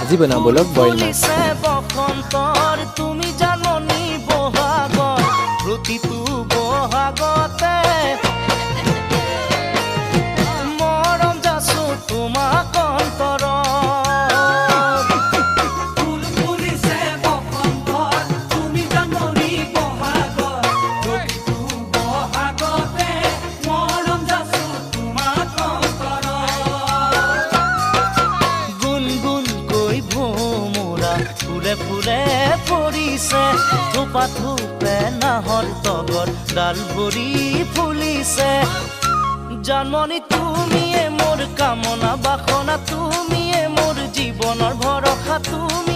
আজি বনাবলক বইল মাছ। বসন্তৰ তুমি জাননী বহাগত প্ৰতিটো বহাগতে মৰম যাচো তোমাক অন্তৰত। ফুল ফুলিছে বসন্তৰ তুমি জাননী বহাগত প্ৰতিটো বহাগতে মৰম যাচো তোমাক অন্তৰত। গুণ গুণকৈ ভোমোৰা ফুলে ফুলে পৰিছে থোপা থোপে নাহৰ তগৰ ডাল ভৰি ফুলিছে। জাননী তুমিয়ে মোৰ কামনা বাসনা তুমিয়ে মোৰ জীৱনৰ ভৰসা তুমি